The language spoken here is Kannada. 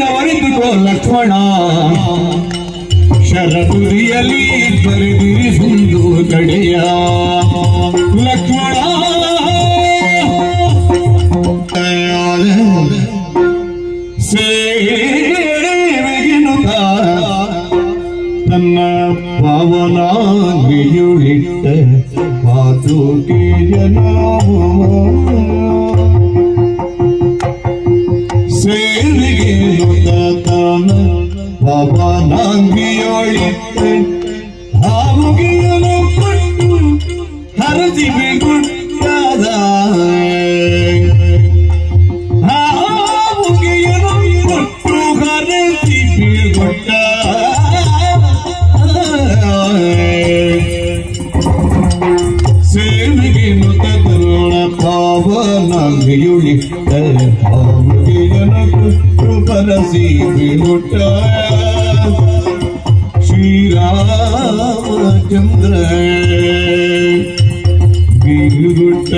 ಹೇಳಿದವರಿದುಕೋ ಲಕ್ಷ್ಮಣ ಶರದುರಿಯಲ್ಲಿ ಬರೆದಿರಿಸುವುದು ಕಡೆಯ ಲಕ್ಷ್ಮಣ ಸೇವೆಗಿನುತ್ತ ತನ್ನ ಪಾವನಾಗಿಯುಳಿಟ್ಟ ಪಾದುಕೆ ಜನ ಸೇವೆಗಿನುತ್ತ ತನ್ನ ಪಾವನಾಗಿಯುಳಿಟ್ಟ ಹಾವುಗಿಯನು ಕೊಟ್ಟು ಹರಸಿ ಬಿಗುಟ್ಟಾದ ಸೇವೆಗೆ ಮುಖ ತರುಣ ಪಾವನಾಗಿಯುಳಿಟ್ಟ ಹಾವುಗಿಯನ ಕೊಟ್ಟು ಪರಸಿ ಬಿಗುಟ್ಟ ಶ್ರೀರಾಮಚಂದ್ರ ಬಿಗುಟ್ಟ